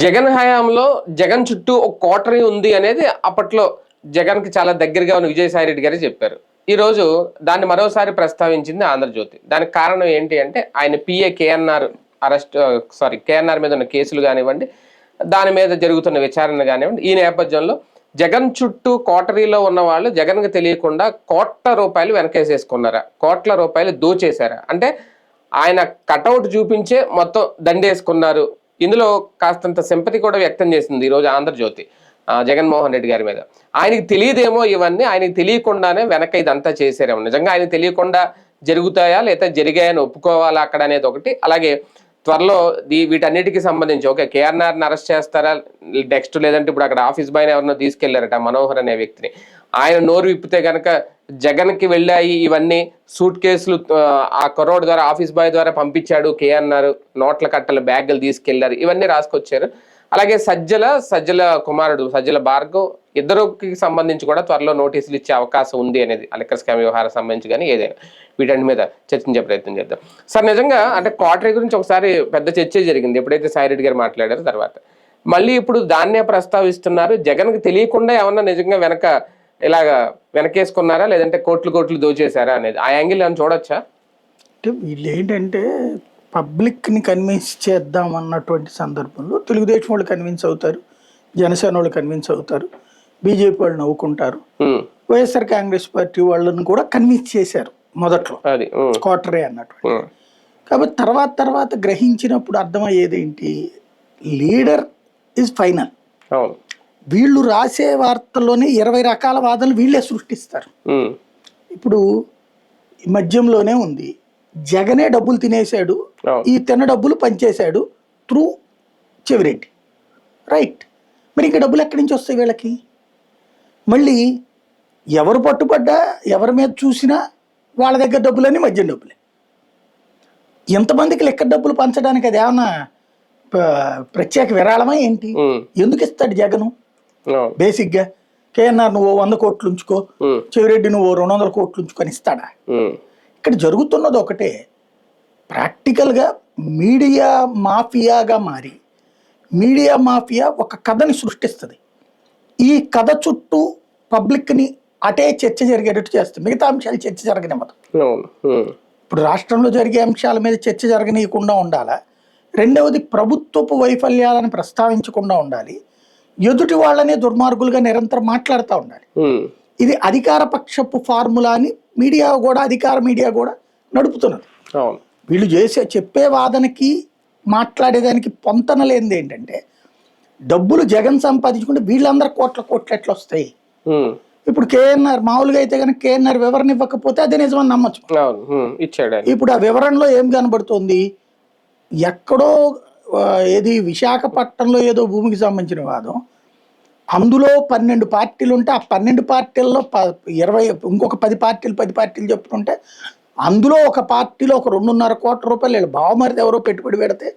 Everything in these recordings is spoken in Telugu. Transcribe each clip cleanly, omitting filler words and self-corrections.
జగన్ హయాంలో జగన్ చుట్టూ ఒక కోటరీ ఉంది అనేది అప్పట్లో జగన్ కి చాలా దగ్గరగా ఉన్న విజయసాయి రెడ్డి గారు చెప్పారు. ఈ రోజు దాన్ని మరోసారి ప్రస్తావించింది ఆంధ్రజ్యోతి. దానికి కారణం ఏంటి అంటే ఆయన పిఏ కేఎన్ఆర్ కేఎన్ఆర్ మీద ఉన్న కేసులు కానివ్వండి, దాని మీద జరుగుతున్న విచారణ కానివ్వండి. ఈ నేపథ్యంలో జగన్ చుట్టూ కోటరీలో ఉన్న వాళ్ళు జగన్ కి తెలియకుండా కోట్ల రూపాయలు వెనకేసేసుకున్నారా, కోట్ల రూపాయలు దోచేశారా అంటే ఆయన కటౌట్ చూపించే మొత్తం దండేసుకున్నారు. ఇందులో కాస్తంత సింపతి కూడా వ్యక్తం చేసింది ఈరోజు ఆంధ్రజ్యోతి జగన్మోహన్ రెడ్డి గారి మీద. ఆయనకి తెలియదేమో ఇవన్నీ, ఆయనకి తెలియకుండానే వెనక ఇదంతా చేశారేమో, నిజంగా ఆయన తెలియకుండా జరుగుతాయా లేదా జరిగాయని ఒప్పుకోవాలా అక్కడ అనేది ఒకటి. అలాగే త్వరలో వీటన్నిటికీ సంబంధించి ఓకే కేఆర్ఆర్ని అరెస్ట్ చేస్తారా నెక్స్ట్, లేదంటే ఇప్పుడు అక్కడ ఆఫీస్ బాయ్ ఎవరినో తీసుకెళ్లారట మనోహర్ అనే వ్యక్తిని, ఆయన నోరు విప్పితే కనుక జగన్కి వెళ్ళాయి ఇవన్నీ సూట్ కేసులు ఆ కరోడ్ ద్వారా ఆఫీస్ బాయ్ ద్వారా పంపించాడు కేఎన్ఆర్, నోట్ల కట్టల బ్యాగులు తీసుకెళ్లారు, ఇవన్నీ రాసుకొచ్చారు. అలాగే సజ్జల కుమారుడు సజ్జల భార్గవ్ ఇద్దరికి సంబంధించి కూడా త్వరలో నోటీసులు ఇచ్చే అవకాశం ఉంది అనేది లిక్కర్ స్కామ్ వ్యవహారం సంబంధించి కానీ ఏదైనా వీటన్నిటి మీద చర్చించే ప్రయత్నం చేద్దాం. సార్ నిజంగా అంటే కోటరీ గురించి ఒకసారి పెద్ద చర్చ జరిగింది ఎప్పుడైతే సాయి రెడ్డి గారు మాట్లాడారో తర్వాత, మళ్ళీ ఇప్పుడు దాన్నే ప్రస్తావిస్తున్నారు. జగన్కి తెలియకుండా ఏమన్నా నిజంగా ఇలాగా వెనకేసుకున్నారా లేదంటే కోట్లు దోచేశారా అనేది ఆ యాంగిల్ అని చూడొచ్చా? అంటే వీళ్ళు ఏంటంటే పబ్లిక్ని కన్విన్స్ చేద్దాం అన్నటువంటి సందర్భంలో తెలుగుదేశం వాళ్ళు కన్విన్స్ అవుతారు, జనసేన వాళ్ళు కన్విన్స్ అవుతారు, బీజేపీ వాళ్ళు నవ్వుకుంటారు, వైఎస్ఆర్ కాంగ్రెస్ పార్టీ వాళ్ళని కూడా కన్విన్స్ చేశారు మొదట్లో కోటరే అన్నటువంటి. కాబట్టి తర్వాత గ్రహించినప్పుడు అర్థమయ్యేది ఏంటి, లీడర్ ఇస్ ఫైనల్. వీళ్ళు రాసే వార్తల్లోనే 20 రకాల వాదనలు వీళ్ళే సృష్టిస్తారు. ఇప్పుడు మద్యంలోనే ఉంది, జగనే డబ్బులు తినేశాడు, ఈ తిన్న డబ్బులు పనిచేశాడు త్రూ చెవిరెడ్డి, రైట్? మరి ఇంకా డబ్బులు ఎక్కడి నుంచి వస్తాయి వీళ్ళకి? మళ్ళీ ఎవరు పట్టుబడ్డా ఎవరి మీద చూసినా వాళ్ళ దగ్గర డబ్బులన్నీ మద్యం డబ్బులే. ఎంతమందికి లెక్క డబ్బులు పంచడానికి అది ఏమన్నా ప్రత్యేక విరాళమా ఏంటి? ఎందుకు ఇస్తాడు జగను? బేసిక్ గా కేఎన్ఆర్ నువ్వు 100 కోట్లు ఉంచుకో, చెవిరెడ్డి నువ్వు 200 కోట్లు ఉంచుకొని ఇస్తాడా? ఇక్కడ జరుగుతున్నది ఒకటే, ప్రాక్టికల్ గా మీడియా మాఫియాగా మారి మీడియా మాఫియా ఒక కథని సృష్టిస్తుంది. ఈ కథ చుట్టూ పబ్లిక్ ని అటే చర్చ జరిగేటట్టు చేస్తుంది, మిగతా అంశాలు చర్చ జరగనివ్వదు. ఇప్పుడు రాష్ట్రంలో జరిగే అంశాల మీద చర్చ జరగనీయకుండా ఉండాలా, రెండవది ప్రభుత్వపు వైఫల్యాలను ప్రస్తావించకుండా ఉండాలి, ఎదుటి వాళ్ళనే దుర్మార్గులుగా నిరంతరం మాట్లాడుతూ ఉండాలి. ఇది అధికార పక్షపు ఫార్ములా అని అధికార మీడియా కూడా నడుపుతున్నది. వీళ్ళు చెప్పే వాదనకి మాట్లాడేదానికి పొంతన లేనిది ఏంటంటే, డబ్బులు జగన్ సంపాదించుకుంటే వీళ్ళందరూ కోట్ల ఎట్లా వస్తాయి? ఇప్పుడు కేఎన్ఆర్ మామూలుగా అయితే కనుక కేఎన్ఆర్ వివరణ ఇవ్వకపోతే అదే నిజమని నమ్మచ్చు. ఇప్పుడు ఆ వివరణలో ఏం కనబడుతుంది, ఎక్కడో ఏది విశాఖపట్నంలో ఏదో భూమికి సంబంధించిన వాదం, అందులో 12 పార్టీలు ఉంటే ఆ 12 పార్టీల్లో 20 ఇంకొక 10 పార్టీలు చెప్పుకుంటే అందులో ఒక పార్టీలో ఒక 2.5 కోట్ల రూపాయలు వీళ్ళు బావమరిది ఎవరో పెట్టుబడి పెడితే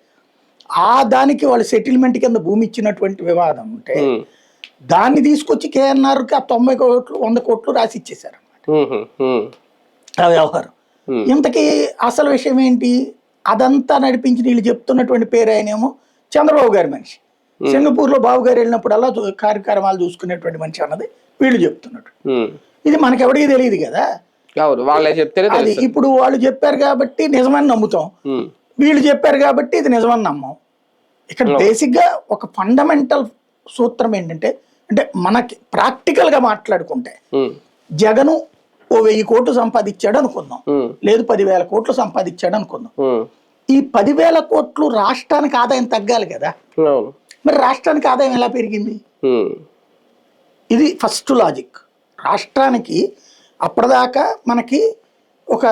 దానికి వాళ్ళు సెటిల్మెంట్ కింద భూమి ఇచ్చినటువంటి వివాదం ఉంటే దాన్ని తీసుకొచ్చి కేఎన్ఆర్కి ఆ 90 కోట్లు 100 కోట్లు రాసి ఇచ్చేసారు అన్నమాట ఆ వ్యవహారం. ఇంతకీ అసలు విషయం ఏంటి? అదంతా నడిపించి వీళ్ళు చెప్తున్నటువంటి పేరు ఆయనేమో చంద్రబాబు గారి మనిషి, సింగపూర్ లో బాబు గారు వెళ్ళినప్పుడల్లా కార్యక్రమాలు చూసుకునేటువంటి మనిషి అన్నది వీళ్ళు చెప్తున్నట్టు. ఇది మనకెవడికి తెలియదు కదా, అది ఇప్పుడు వాళ్ళు చెప్పారు కాబట్టి నిజమని నమ్ముతాం, వీళ్ళు చెప్పారు కాబట్టి ఇది నిజమని నమ్మం. ఇక్కడ బేసిక్ గా ఒక ఫండమెంటల్ సూత్రం ఏంటంటే, అంటే మనకి ప్రాక్టికల్ గా మాట్లాడుకుంటే జగను 1000 కోట్లు సంపాదించాడు అనుకుందాం, లేదు 10,000 కోట్లు సంపాదించాడు అనుకుందాం, ఈ 10,000 కోట్లు రాష్ట్రానికి ఆదాయం తగ్గాలి కదా, మరి రాష్ట్రానికి ఆదాయం ఎలా పెరిగింది? ఇది ఫస్ట్ లాజిక్. రాష్ట్రానికి అప్పటిదాకా మనకి ఒక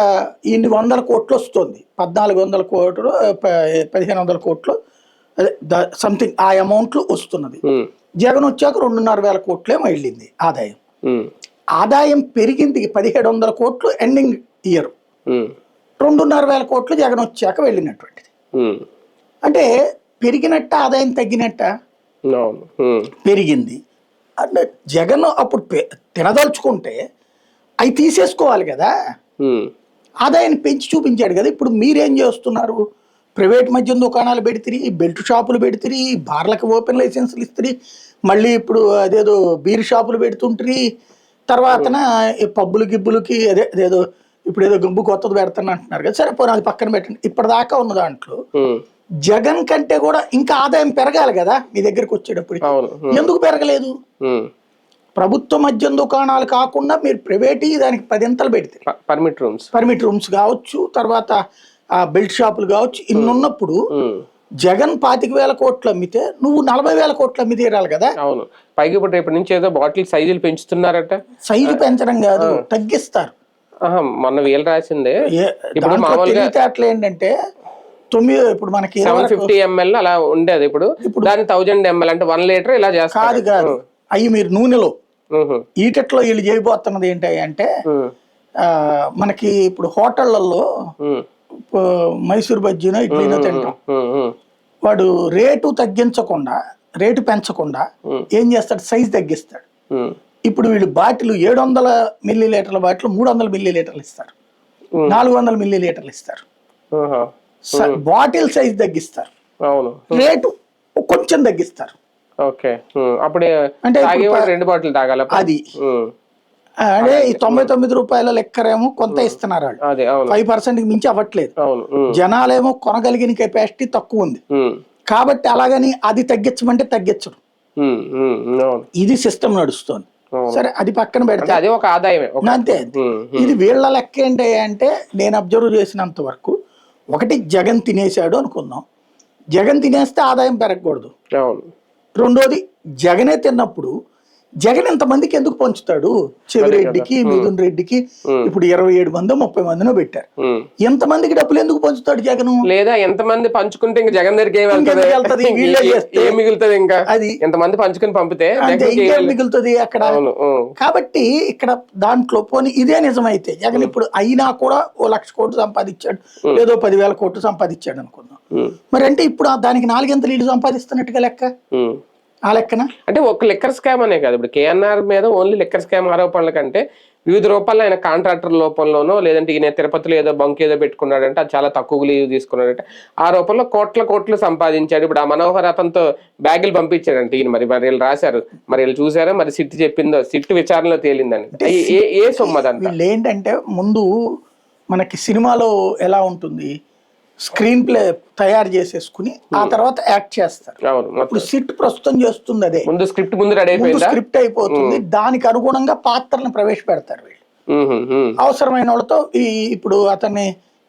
100 కోట్లు వస్తుంది, 1400 కోట్లు 1500 కోట్లు సంథింగ్ ఆ అమౌంట్లు వస్తున్నది. జగన్ వచ్చాక 2,500 కోట్లే వెళ్ళింది ఆదాయం. ఆదాయం పెరిగింది 1,700 కోట్లు ఎండింగ్ ఇయర్, 2,500 కోట్లు జగన్ వచ్చాక వెళ్ళినటువంటిది. అంటే పెరిగినట్ట ఆదాయం తగ్గినట్ట? పెరిగింది. అంటే జగన్ అప్పుడు తినదలుచుకుంటే అవి తీసేసుకోవాలి కదా, ఆదాయాన్ని పెంచి చూపించాడు కదా. ఇప్పుడు మీరేం చేస్తున్నారు, ప్రైవేట్ మద్యం దుకాణాలు పెడితిరి, బెల్ట్ షాపులు పెడితిరి, బార్లకు ఓపెన్ లైసెన్సులు ఇస్తిరి, మళ్ళీ ఇప్పుడు అదేదో బీర్ షాపులు పెడుతుంటారు. తర్వాతన ఈ పబ్బులు గిబ్బులకి అదేదో ఇప్పుడు ఏదో గంబు కొత్తది పెడతాను అంటున్నారు కదా, సరే పోనీ అది పక్కన పెట్టండి. ఇప్పటిదాకా ఉన్న దాంట్లో జగన్ కంటే కూడా ఇంకా ఆదాయం పెరగాలి కదా మీ దగ్గరికి వచ్చేటప్పుడు, ఎందుకు పెరగలేదు? ప్రభుత్వ మద్యం దుకాణాలు కాకుండా మీరు ప్రైవేట్ దానికి 10 ఇంతలు పెడితే పర్మిట్ రూమ్స్ కావచ్చు, తర్వాత ఆ బెల్ట్ షాపులు కావచ్చు, ఇన్ని ఉన్నప్పుడు జగన్ 25,000 కోట్లు అమ్మితే నువ్వు 40,000 కోట్లు అమ్మి తీరాలి కదా. అవును, పైకి ఇప్పుడు రేపటి నుంచి ఏదో బాటిల్ సైజులు పెంచుతున్నారట. సైజు పెంచడం కాదు, తగ్గిస్తారు. మొన్న వీలు రాసిందే తెలివితేటలు ఏంటంటే 9 ఇప్పుడు మనకి 750 ml అలా ఉండేది, ఇప్పుడు దాని 1000 ml అంటే 1 లీటర్ ఇలా చేస్తారు. కాదు అవి మీరు నూనెలో ఈటట్లో వీళ్ళు చేయబోతున్నది ఏంటి అంటే మనకి ఇప్పుడు హోటళ్లలో మైసూర్ బజ్జీనో ఇడ్లీనో తింటాం, వాడు రేటు తగ్గించకుండా రేటు పెంచకుండా ఏం చేస్తాడు, సైజ్ తగ్గిస్తాడు. ఇప్పుడు వీళ్ళు బాటిల్ 700 మిల్లీలీటర్ల బాటిల్ 300 మిల్లీలీటర్లు ఇస్తారు, 400 మిల్లీలీటర్లు ఇస్తారు. బాటిల్ సైజ్ తగ్గిస్తారు, రేటు కొంచెం తగ్గిస్తారు. అంటే 2 బాటిల్ తాగాలి అది. అంటే ఈ 99 రూపాయల లెక్కరేమో కొంత ఇస్తున్నారు వాళ్ళు, 5% మించి అవ్వట్లేదు. జనాలేమో కొనగలిగిన కెపాసిటీ తక్కువ ఉంది కాబట్టి అలాగని అది తగ్గించమంటే తగ్గించరు. ఇది సిస్టమ్ నడుస్తుంది. సరే అది పక్కన పెడితే అది ఒక ఆదాయమే అంతే. ఇది వీళ్ళ లెక్క ఏంటి అంటే నేను అబ్జర్వ్ చేసినంత వరకు, ఒకటి జగన్ తినేశాడు అనుకుందాం, జగన్ తినేస్తే ఆదాయం పెరగకూడదు. రెండోది జగనే తిన్నప్పుడు జగన్ ఇంతమందికి ఎందుకు పంచుతాడు? చెవిరెడ్డికి, మిథున్ రెడ్డికి ఇప్పుడు 27 మందో 30 మందినో పెట్టారు. ఎంతమందికి డబ్బులు ఎందుకు పంచుతాడు జగన్? లేదా ఎంతమంది పంచుకుంటే ఇంకా జగన్ దగ్గరికి ఏం మిగులుతుంది? ఇంకా అది ఎంతమంది పంచుకుని పంపితే మిగులుతుంది అక్కడ. కాబట్టి ఇక్కడ దాంట్లో పోనీ ఇదే నిజమైతే జగన్ ఇప్పుడు అయినా కూడా 1,00,000 కోట్లు సంపాదించాడు, లేదో 10,000 కోట్లు సంపాదించాడు అనుకుందాం. మరి అంటే ఇప్పుడు దానికి 4 ఇళ్ళు సంపాదిస్తున్నట్టుగా లెక్క. ఆ లెక్కన అంటే ఒక లిక్కర్ స్కామ్ అనే కాదు, ఇప్పుడు కేఎన్ఆర్ మీద ఓన్లీ లిక్కర్ స్కామ్ ఆరోపణల కంటే వివిధ రూపాల్లో ఆయన కాంట్రాక్టర్ లోపంలోనో, లేదంటే ఈయన తిరుపతిలో ఏదో బంక్ ఏదో పెట్టుకున్నాడంటే అది చాలా తక్కువ లీవ్ తీసుకున్నాడంటే ఆ రూపంలో కోట్లు సంపాదించాడు. ఇప్పుడు ఆ మనోహర్ అతనితో బ్యాగులు పంపించాడంటే ఈయన మరి వీళ్ళు రాశారు, మరి వీళ్ళు చూసారా, మరి సిట్ చెప్పిందో, సిట్ విచారణలో తేలిందని. ఏ సొమ్మదంతా వీళ్ళు ఏంటంటే ముందు మనకి సినిమాలో ఎలా ఉంటుంది, స్క్రీన్ ప్లే తయారు చేసేసుకుని ఆ తర్వాత యాక్ట్ చేస్తారు. ఇప్పుడు సిట్ ప్రస్తుతం చేస్తుంది అదే, ముందు స్క్రిప్ట్ అయిపోతుంది, దానికి అనుగుణంగా పాత్రలను ప్రవేశపెడతారు వీళ్ళు. అవసరమైన వాళ్ళతో ఇప్పుడు అతన్ని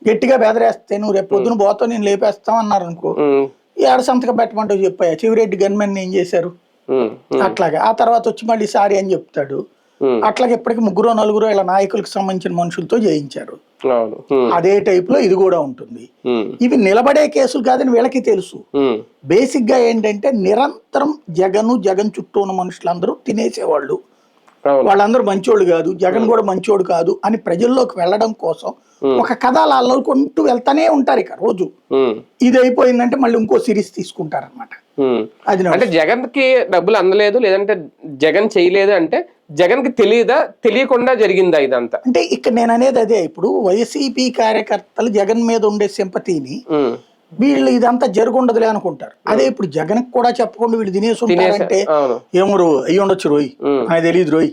గట్టిగా బెదరేస్తే నువ్వు రేపు పొద్దున పోతావు నేను లేపేస్తాం అన్నారు అనుకో, ఏడ సంతకం పెట్టమంటూ చెప్పాయా, చెవిరెడ్డి గన్మెన్ ఏం చేశారు అట్లాగా. ఆ తర్వాత వచ్చి మళ్ళీ సారీ అని చెప్తాడు. అట్లాగే ఇప్పటికి 3-4 ఇలా నాయకులకు సంబంధించిన మనుషులతో చేయించారు. అదే టైప్ లో ఇది కూడా ఉంటుంది. ఇవి నిలబడే కేసులు కాదని వీళ్ళకి తెలుసు. బేసిక్ గా ఏంటంటే నిరంతరం జగన్ చుట్టూ ఉన్న మనుషులందరూ తినేసేవాళ్ళు, వాళ్ళందరూ మంచోళ్ళు కాదు, జగన్ కూడా మంచోడు కాదు అని ప్రజల్లోకి వెళ్ళడం కోసం ఒక కథ అల్లుకుంటూ వెళ్తానే ఉంటారు. ఇక రోజు ఇది అయిపోయిందంటే మళ్ళీ ఇంకో సిరీస్ తీసుకుంటారనమాట. అది అంటే జగన్ కి డబ్బులు అందలేదు, లేదంటే జగన్ చేయలేదు అంటే జగన్ కి తెలియకుండా జరిగిందా ఇదంతా? అంటే ఇక్కడ నేను అనేది అదే, ఇప్పుడు వైసీపీ కార్యకర్తలు జగన్ మీద ఉండే సింపతిని వీళ్ళు ఇదంతా జరుగుండదులే అనుకుంటారు. అదే ఇప్పుడు జగన్ కూడా చెప్పకుండా వీళ్ళు తినేసి ఉంటారంటే ఏమో అయ్యి ఉండొచ్చు రోయ్, అది తెలియదు రోయ్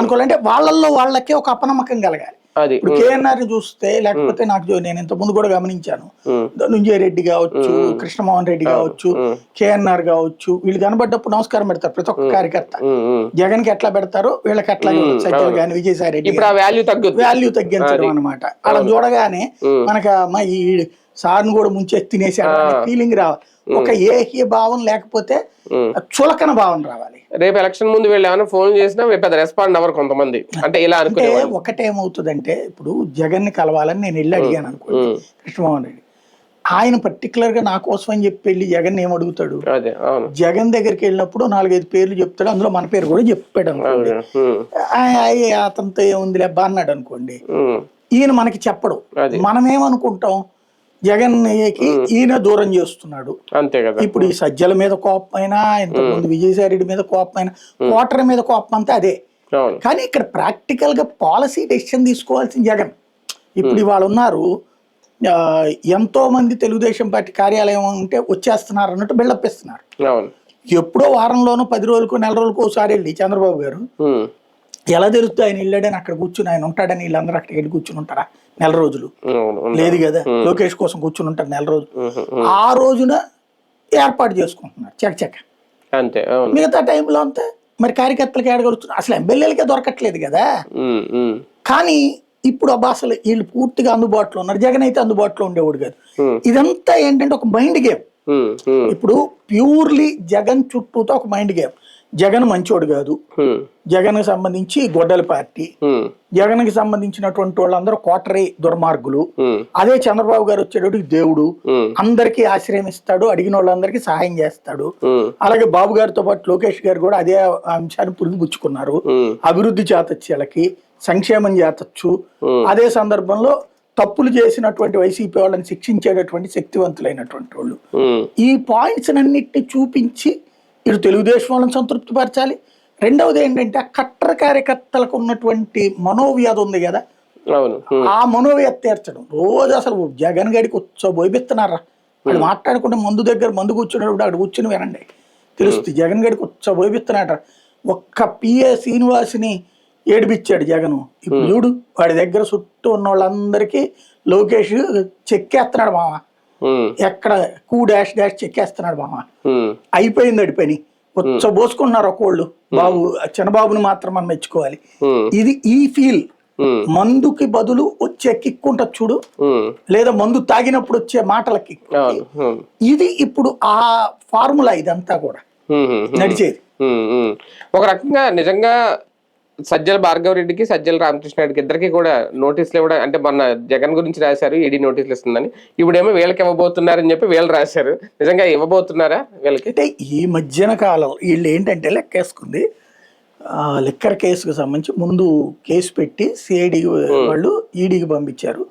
అనుకోవాలంటే వాళ్ళల్లో వాళ్ళకే ఒక అపనమ్మకం కలగాలి. ఇప్పుడు కేఎన్ఆర్ చూస్తే, లేకపోతే నాకు నేను ఇంత ముందు కూడా గమనించాను, ధనుంజయ రెడ్డి కావచ్చు, కృష్ణమోహన్ రెడ్డి కావచ్చు, కేఎన్ఆర్ కావచ్చు, వీళ్ళు కనబడ్డప్పుడు నమస్కారం పెడతారు ప్రతి ఒక్క కార్యకర్త. జగన్ కి ఎట్లా పెడతారో వీళ్ళకి అట్లా సజ్జలు గాని విజయసాయి రెడ్డి వాల్యూ తగ్గించడం అనమాట. అలా చూడగానే మనకు అమ్మ ఈ సార్ను కూడా ముంచేసి తినేసాడు ఫీలింగ్ రావాలి. ఒక ఏహ్య భావం లేకపోతే చులకన భావం రావాలి. రేపు ఎలక్షన్ ముందు వీళ్ళు ఏమైనా ఫోన్ చేసినా పెద్ద రెస్పాండ్ అవ్వరు కొంతమంది. అంటే ఇలా అనుకుంటే ఒకటేమవుతుందంటే ఇప్పుడు జగన్ ని కలవాలని నేను వెళ్ళి అడిగాను అనుకోండి, కృష్ణమోహన్ రెడ్డి ఆయన పర్టికులర్ గా నా కోసం అని చెప్పి వెళ్ళి జగన్ ఏం అడుగుతాడు, జగన్ దగ్గరికి వెళ్ళినప్పుడు 4-5 పేర్లు చెప్తాడు, అందులో మన పేరు కూడా చెప్పాడు అనుకోండి, అతనితో ఏముంది లేబ్బా అన్నాడు అనుకోండి, ఈయన మనకి చెప్పడు. మనమేమనుకుంటాం, జగన్ కి ఈయన దూరం చేస్తున్నాడు. అంతే కదా. ఇప్పుడు ఈ సజ్జల మీద కోపమైనా, ఇంతకుముందు విజయసాయి రెడ్డి మీద కోపమైనా, కోటర మీద కోపం అంతా అదే. కానీ ఇక్కడ ప్రాక్టికల్ గా పాలసీ డెసిషన్ తీసుకోవాల్సిన జగన్. ఇప్పుడు ఇవాళ ఉన్నారు ఎంతో మంది తెలుగుదేశం పార్టీ కార్యాలయం ఉంటే వచ్చేస్తున్నారు అన్నట్టు బిల్డప్ ఇస్తున్నారు. అవును. ఎప్పుడో వారంలోనూ 10 రోజులకు నెల రోజులకు ఒకసారి వెళ్ళి చంద్రబాబు గారు ఎలా తెలుస్తుంది ఆయన వెళ్ళాడని అక్కడ కూర్చుని ఆయన ఉంటాడని వీళ్ళందరూ అక్కడికి వెళ్ళి కూర్చుని ఉంటారా నెల రోజులు? లేదు కదా. లోకేష్ కోసం కూర్చుని ఉంటారు నెల రోజులు. ఆ రోజున ఏర్పాటు చేసుకుంటున్నారు చకచక. అంతే. మిగతా టైంలో అంతా మరి కార్యకర్తలకు ఏడగలుగుతున్నారు. అసలు ఎమ్మెల్యేలకే దొరకట్లేదు కదా. కానీ ఇప్పుడు అసలు వీళ్ళు పూర్తిగా అందుబాటులో ఉన్నారు. జగన్ అయితే అందుబాటులో ఉండేవాడు కాదు. ఇదంతా ఏంటంటే ఒక మైండ్ గేమ్. ఇప్పుడు ప్యూర్లీ జగన్ చుట్టూతో ఒక మైండ్ గేమ్. జగన్ మంచోడు కాదు, జగన్ కి సంబంధించి గొడ్డల పార్టీ, జగన్ కి సంబంధించినటువంటి వాళ్ళందరూ కోటరీ దుర్మార్గులు. అదే చంద్రబాబు గారు వచ్చేటప్పటికి దేవుడు, అందరికీ ఆశ్రయం ఇస్తాడు, అడిగిన వాళ్ళందరికీ సహాయం చేస్తాడు. అలాగే బాబు గారితో పాటు లోకేష్ గారు కూడా అదే అంశాన్ని పురిగిపుచ్చుకున్నారు. అభివృద్ధి చేతొచ్చు, వాళ్ళకి సంక్షేమం చేతొచ్చు. అదే సందర్భంలో తప్పులు చేసినటువంటి వైసీపీ వాళ్ళని శిక్షించేటటువంటి శక్తివంతులైనటువంటి వాళ్ళు. ఈ పాయింట్స్ అన్నిటిని చూపించి ఇటు తెలుగుదేశం వాళ్ళని సంతృప్తి పరచాలి. రెండవది ఏంటంటే కట్టర్ కార్యకర్తలకు ఉన్నటువంటి మనోవ్యాధి ఉంది కదా, ఆ మనోవ్యాధి తీర్చడం. రోజు అసలు జగన్ గడికి ఉత్సవోపిస్తున్నారా వాళ్ళు మాట్లాడుకుంటే మందు కూర్చున్నప్పుడు అక్కడ కూర్చుని వినండి తెలుస్తుంది. జగన్ గడికి ఉత్సవోపిస్తున్నాడు. ఒక్క పిఏ శ్రీనివాస్ని ఏడిపించాడు జగన్. ఇప్పుడు చూడు వాడి దగ్గర చుట్టూ ఉన్న వాళ్ళందరికీ లోకేష్ చెక్కేస్తున్నాడు మామ. ఎక్కడ డాష్ చెక్కేస్తున్నాడు మామ. అయిపోయింది అడి పని. పోసుకున్నారు ఒకళ్ళు. బాబు చంద్రబాబుని మాత్రం మనం మెచ్చుకోవాలి. ఇది ఈ ఫీల్. మందుకి బదులు వచ్చే కిక్ ఉంటుంది చూడు, లేదా మందు తాగినప్పుడు వచ్చే మాటల కిక్. ఇది ఇప్పుడు ఆ ఫార్ములా ఇదంతా కూడా నడిచేది. ఒక రకంగా నిజంగా సజ్జల భార్గవరెడ్డికి సజ్జల రామకృష్ణారెడ్డికి ఇద్దరికి కూడా నోటీసులు ఇవ్వడం, అంటే మొన్న జగన్ గురించి రాశారు ఈడీ నోటీసులు ఇస్తుందని, ఇప్పుడేమో వీళ్ళకి ఇవ్వబోతున్నారని చెప్పి వీళ్ళు రాశారు. నిజంగా ఇవ్వబోతున్నారా వీళ్ళకి? అంటే ఈ మధ్యన కాలం వీళ్ళు ఏంటంటే లెక్కేసుకుంది, లిక్కర్ కేసుకు సంబంధించి ముందు కేసు పెట్టి సిఐడి వాళ్ళు ఈడీకి పంపించారు.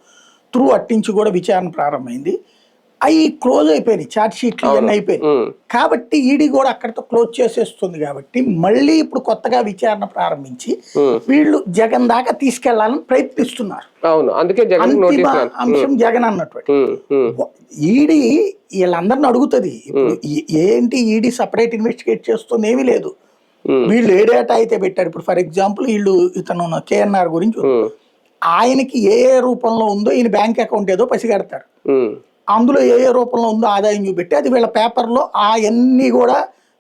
త్రూ అట్టించి కూడా విచారణ ప్రారంభమైంది. అవి క్లోజ్ అయిపోయినాయి, ఛార్జ్ షీట్లు ఇవన్నీ అయిపోయినాయి. కాబట్టి ఈడీ కూడా అక్కడితో క్లోజ్ చేసేస్తుంది. కాబట్టి మళ్ళీ ఇప్పుడు కొత్తగా విచారణ ప్రారంభించి వీళ్ళు జగన్ దాకా తీసుకెళ్లాలని ప్రయత్నిస్తున్నారు. అంతిమ అంశం జగన్ అన్నటువంటి. ఈడీ వీళ్ళందరిని అడుగుతుంది ఇప్పుడు ఏంటి ఈడీ సపరేట్ ఇన్వెస్టిగేట్ చేస్తుంది, ఏమీ లేదు. వీళ్ళు ఏ డేటా అయితే పెట్టారు, ఇప్పుడు ఫర్ ఎగ్జాంపుల్ వీళ్ళు ఇతను కేఎన్ఆర్ గురించి ఆయనకి ఏ రూపంలో ఉందో ఈయన బ్యాంక్ అకౌంట్ ఏదో పసిగడతారు. అందులో ఏ రూపంలో ఉందో ఆదాయం చూపెట్టి అది వీళ్ళ పేపర్లో అవన్నీ కూడా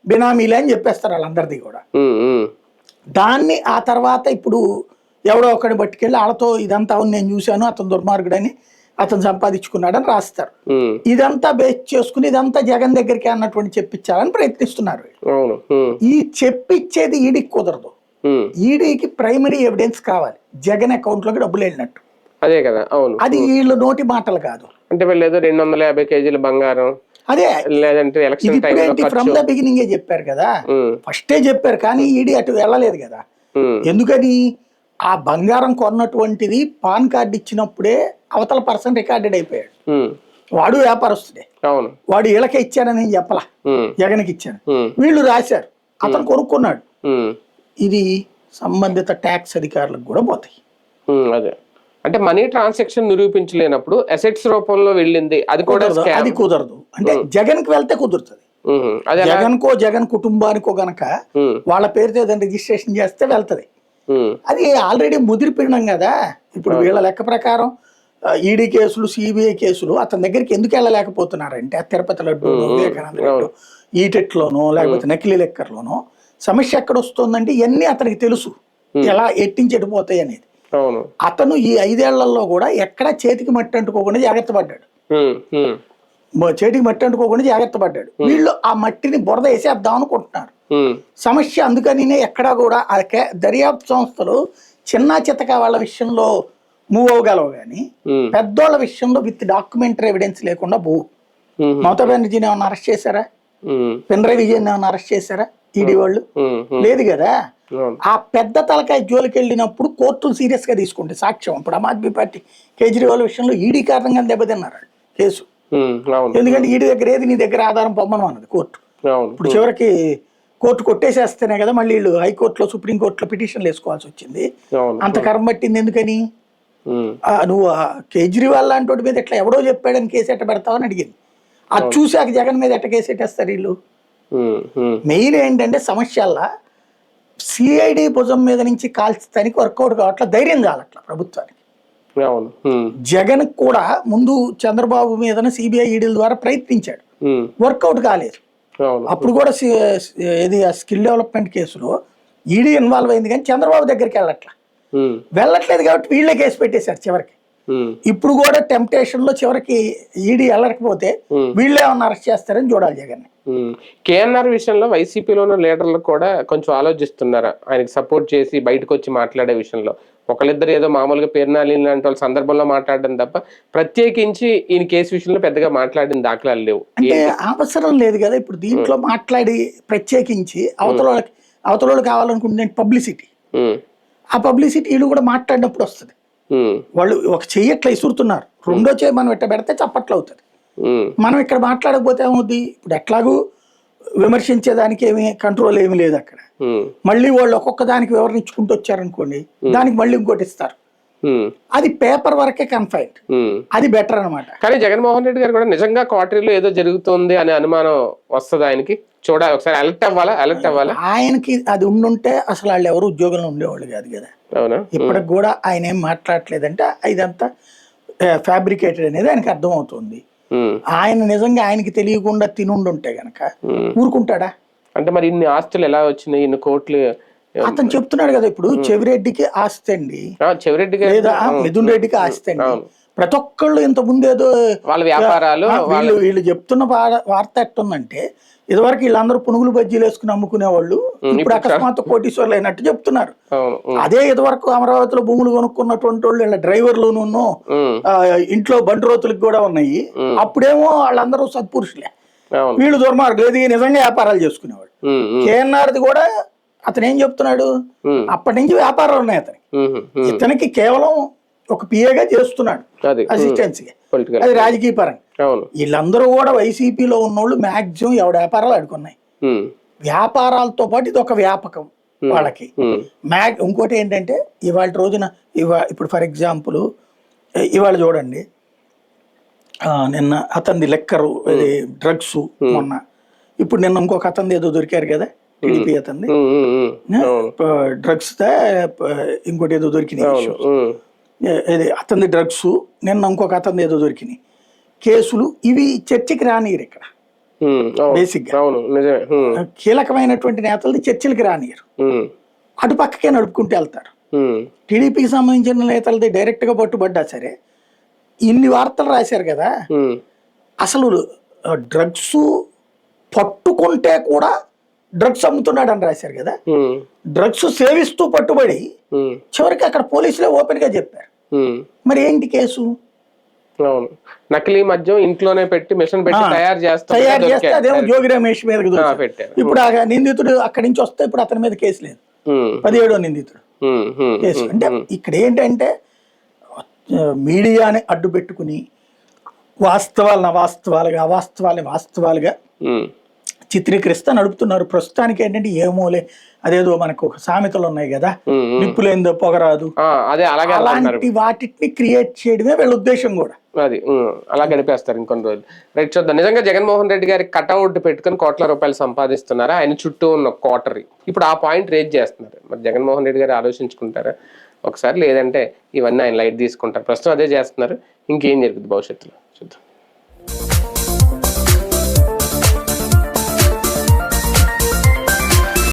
బినామీలే అని చెప్పేస్తారు వాళ్ళందరిది కూడా. దాన్ని ఆ తర్వాత ఇప్పుడు ఎవడో ఒకడిని పట్టుకెళ్ళి వాళ్ళతో ఇదంతా నేను చూశాను, అతను దుర్మార్గుడని, అతను సంపాదించుకున్నాడని రాస్తారు. ఇదంతా బేస్ చేసుకుని ఇదంతా జగన్ దగ్గరికి అన్నటువంటి చెప్పించాలని ప్రయత్నిస్తున్నారు. ఈ చెప్పించేది ఈడీకి కుదరదు. ఈడీకి ప్రైమరీ ఎవిడెన్స్ కావాలి, జగన్ అకౌంట్ లోకి డబ్బులు వెళ్ళినట్టు. అదే కదా. అవును. అది వీళ్ళు నోటి మాటలు కాదు. అంటే వీళ్ళు ఏదో 250 కేజీల బంగారం, అదే లేదంటే ఎలక్షన్ ఫ్రమ్ ద బిగినింగ్ చెప్పారు కదా, ఫస్టే చెప్పారు. కానీ ఈడీ అటు వెళ్ళలేదు కదా. ఎందుకని? ఆ బంగారం కొన్నటువంటిది పాన్ కార్డు ఇచ్చినప్పుడే అవతల పర్సన్ రికార్డెడ్ అయిపోయాడు. వాడు వ్యాపారస్తుడే, వాడు వీళ్ళకే ఇచ్చానని చెప్పలా, జగన్కి ఇచ్చాను. వీళ్ళు రాశారు, అతను కొనుక్కున్నాడు. ఇది సంబంధిత ట్యాక్స్ అధికారులకు కూడా పోతాయి. అదే అంటే మనీ ట్రాన్సాక్షన్ నిరూపించలేనప్పుడు అసెట్స్ రూపంలో వెళ్ళింది, అది కూడా అది కుదరదు. అంటే జగన్ కి వెళ్తే కుదురుతుంది. జగన్ కుటుంబానికో గనక వాళ్ళ పేరుతో ఏదైనా రిజిస్ట్రేషన్ చేస్తే వెళ్తది. అది ఆల్రెడీ ముదిరిపోయినాం కదా. ఇప్పుడు వీళ్ళ లెక్క ప్రకారం ఈడీ కేసులు, సిబిఐ కేసులు అతని దగ్గరికి ఎందుకు వెళ్ళలేకపోతున్నారంటే తిరుపతి లడ్డు, వివేకానంద లడ్డు, ఈటెట్లోనో లేకపోతే నకిలీ లెక్కర్లోనో సమస్య ఎక్కడ వస్తుందంటే ఇవన్నీ అతనికి తెలుసు ఎలా ఎట్టించెడిపోతాయి అనేది. అతను ఈ 5 ఏళ్లలో కూడా ఎక్కడ చేతికి మట్టి అంటుకోకుండా జాగ్రత్త పడ్డాడు. వీళ్ళు ఆ మట్టిని బురద వేసేద్దాం అనుకుంటున్నారు. సమస్య అందుకని ఎక్కడా కూడా దర్యాప్తు సంస్థలు చిన్న చితక వాళ్ళ విషయంలో మూవ్ అవ్వగలవు, కానీ పెద్దోళ్ళ విషయంలో విత్ డాక్యుమెంటరీ ఎవిడెన్స్ లేకుండా పోవు. మమతా బెనర్జీని ఏమన్నా అరెస్ట్ చేశారా? పినరయి విజయన్ ఏమన్నా అరెస్ట్ చేశారా ఈడీ వాళ్ళు? లేదు కదా. ఆ పెద్ద తలకాయ జోలికి వెళ్ళినప్పుడు కోర్టులు సీరియస్ గా తీసుకుంటే సాక్ష్యం. ఇప్పుడు ఆమ్ ఆద్మీ పార్టీ కేజ్రీవాల్ విషయంలో ఈడీ కారణంగా దెబ్బతిన్నారు కేసు. ఎందుకంటే ఈడీ దగ్గర ఏది, నీ దగ్గర ఆధారం పొమ్మను అన్నది కోర్టు. ఇప్పుడు చివరికి కోర్టు కొట్టేసేస్తేనే కదా మళ్ళీ వీళ్ళు హైకోర్టులో, సుప్రీంకోర్టులో పిటిషన్లు వేసుకోవాల్సి వచ్చింది. అంత కరం పట్టింది ఎందుకని? నువ్వు కేజ్రీవాల్ లాంటి వాడి మీద ఇట్లా ఎవడో చెప్పాడని కేసు ఎట్ట పెడతావని అడిగింది. అది చూసాక జగన్ మీద ఎట్ట కేసు ఎట్టేస్తారు వీళ్ళు. మెయిన్ ఏంటంటే సమస్యల్లా సిఐడి భుజం మీద నుంచి కాల్చడానికి వర్కౌట్ కావట్లా, ధైర్యం కావట్లా ప్రభుత్వానికి. జగన్ కూడా ముందు చంద్రబాబు మీద సిబిఐ ఈడీల ద్వారా ప్రయత్నించాడు, వర్కౌట్ కాలేదు. అప్పుడు కూడా ఇది స్కిల్ డెవలప్మెంట్ కేసులో ఈడీ ఇన్వాల్వ్ అయింది కానీ చంద్రబాబు దగ్గరికి వెళ్ళట్లేదు కాబట్టి వీళ్ళే కేసు పెట్టేశారు చివరికి. ఇప్పుడు కూడా టెంప్టేషన్ లో చివరికి ఈడీ వెళ్ళకపోతే వీళ్ళే ఏమన్నా అరెస్ట్ చేస్తారని చూడాలి జగన్. కేఎన్ఆర్ విషయంలో వైసీపీలో ఉన్న లీడర్లు కూడా కొంచెం ఆలోచిస్తున్నారు ఆయనకి సపోర్ట్ చేసి బయటకు వచ్చి మాట్లాడే విషయంలో. ఒకళ్ళిద్దరు ఏదో మామూలుగా పేర్నాలి లాంటి వాళ్ళ సందర్భంలో మాట్లాడడం తప్ప ప్రత్యేకించి ఈయన కేసు విషయంలో పెద్దగా మాట్లాడిన దాఖలాలు లేవు. అంటే అవసరం లేదు కదా ఇప్పుడు దీంట్లో మాట్లాడి ప్రత్యేకించి అవతల కావాలనుకుంటే పబ్లిసిటీ, ఆ పబ్లిసిటీ వీళ్ళు కూడా మాట్లాడినప్పుడు వస్తుంది. వాళ్ళు ఒక చెయ్యి ఎట్లా ఇసురుతున్నారు, రెండో చెయ్యి మనం ఇట్లా పెడితే చప్పట్లు అవుతుంది. మనం ఇక్కడ మాట్లాడకపోతే ఏమవుద్ది, ఇప్పుడు ఎట్లాగూ విమర్శించేదానికి ఏమి కంట్రోల్ ఏమి లేదు అక్కడ. మళ్ళీ వాళ్ళు ఒక్కొక్క దానికి వివరించుకుంటూ వచ్చారనుకోండి, దానికి మళ్ళీ ఇంకోటి ఇస్తారు. అది పేపర్ వరకే కన్ఫైన్డ్, అది బెటర్ అనమాట. కానీ జగన్మోహన్ రెడ్డి గారు కూడా నిజంగా క్వార్టర్లో ఏదో జరుగుతుంది అనే అనుమానం వస్తుంది ఆయనకి. చూడాలి ఒకసారి, అలర్ట్ అవ్వాలా ఆయనకి. అది ఉండుంటే అసలు వాళ్ళు ఎవరు ఉద్యోగంలో ఉండేవాళ్ళు కాదు కదా. అవునా? ఇప్పటికి కూడా ఆయన ఏం మాట్లాడలేదంటే ఇదంతా ఫ్యాబ్రికేటెడ్ అనేది ఆయనకి అర్థమవుతుంది. ఆయన నిజంగా ఆయనకి తెలియకుండా తినుండుంటే గనక ఊరుకుంటాడా? అంటే మరి ఇన్ని ఆస్తులు ఎలా వచ్చినాయి, ఇన్ని కోట్లు? అతను చెప్తున్నాడు కదా ఇప్పుడు చెవిరెడ్డికి ఆస్తి అండి, చెవిరెడ్డికి లేదా మిథున్ రెడ్డికి ఆస్తి అండి. ప్రతి ఒక్కళ్ళు ఇంత ముందు ఏదో వాళ్ళ వ్యాపారాలు వీళ్ళు చెప్తున్న వార్త ఎట్టుందంటే, ఇదివరకు వీళ్ళందరూ పునుగులు బజ్జీలు వేసుకుని అమ్ముకునే వాళ్ళు ఇప్పుడు అకస్మాత్తు కోటీశ్వర్లు అయినట్టు చెప్తున్నారు. అదే ఇదివరకు అమరావతిలో భూములు కొనుక్కున్నటువంటి వాళ్ళు వీళ్ళ డ్రైవర్లును ఇంట్లో బండిరోతులకు కూడా ఉన్నాయి. అప్పుడేమో వాళ్ళందరూ సత్పురుషులే, వీళ్ళు దుర్మార్గులు, లేదు నిజంగా వ్యాపారాలు చేసుకునేవాళ్ళు. కేఎన్ఆర్ది కూడా అతను ఏం చెప్తున్నాడు, అప్పటి నుంచి వ్యాపారాలు ఉన్నాయి అతనికి. ఇతనికి కేవలం ఒక పిఏగా చేస్తున్నాడు అసిస్టెన్సీగా, అది రాజకీయ పరంగా. వీళ్ళందరూ కూడా వైసీపీలో ఉన్నోళ్ళు మాక్సిమం ఎవడ వ్యాపారాలు అడుకున్నాయి. వ్యాపారాలతో పాటు ఇది ఒక వ్యాపకం వాళ్ళకి. ఇంకోటి ఏంటంటే ఇవాళ రోజున ఇప్పుడు ఫర్ ఎగ్జాంపుల్ ఇవాళ చూడండి, నిన్న అతనిది లెక్కరు డ్రగ్స్, మొన్న ఇప్పుడు నిన్న ఇంకొక అతనిది ఏదో దొరికారు కదా టీడీపీ అతనిది డ్రగ్స్, ఇంకోటి ఏదో దొరికినాయి అతనిది డ్రగ్స్, నిన్న ఇంకొక అతనిది ఏదో దొరికినాయి కేసులు. ఇవి చర్చకి రానియరు ఇక్కడ బేసిక్ గా. కీలకమైనటువంటి నేతలది చర్చలకి రానియరు, అటు పక్కకే నడుపుకుంటూ వెళ్తారు. టీడీపీకి సంబంధించిన నేతలది డైరెక్ట్ గా పట్టుబడ్డా సరే ఇన్ని వార్తలు రాశారు కదా, అసలు డ్రగ్స్ పట్టుకుంటే కూడా డ్రగ్స్ అమ్ముతున్నాడు అని రాశారు కదా. డ్రగ్స్ సేవిస్తూ పట్టుబడి చివరికి అక్కడ పోలీసులే ఓపెన్ గా చెప్పారు. మరి ఏంటి కేసు? నకిలీ మద్యం ఇంట్లోనే పెట్టి మిషన్ పెట్టి తయారు చేస్తే అదేమో జోగి రమేష్ మీద పెట్టారు. ఇప్పుడు ఆ నిందితుడు అక్కడి నుంచి వస్తే ఇప్పుడు అతని మీద కేసు లేదు, 17వ నిందితుడు కేసు. అంటే ఇక్కడ ఏంటంటే మీడియాని అడ్డు పెట్టుకుని వాస్తవాలను అవాస్తవాలుగా, అవాస్తవాలని వాస్తవాలుగా చిత్రీకరిస్తా నడుపుతున్నారు. ప్రస్తుతానికి ఏంటంటే ఏమోలే, అదేదో మనకు ఒక సామెతలు ఉన్నాయి కదా, నిప్పులేందో పొగరాదు, అలాంటి వాటిని క్రియేట్ చేయడమే వీళ్ళ ఉద్దేశం కూడా. అది అలా గడిపేస్తారు ఇంకొన్ని రోజులు. రైట్, చూద్దాం. నిజంగా జగన్మోహన్ రెడ్డి గారి కట్అవుట్ పెట్టుకుని కోట్ల రూపాయలు సంపాదిస్తున్నారా, ఆయన చుట్టూ ఉన్న కోటరీ, ఇప్పుడు ఆ పాయింట్ రేజ్ చేస్తున్నారు. మరి జగన్మోహన్ రెడ్డి గారు ఆలోచించుకుంటారా ఒకసారి, లేదంటే ఇవన్నీ ఆయన లైట్ తీసుకుంటారు? ప్రస్తుతం అదే చేస్తున్నారు, ఇంకేం జరుగుతుంది భవిష్యత్తులో చూద్దాం.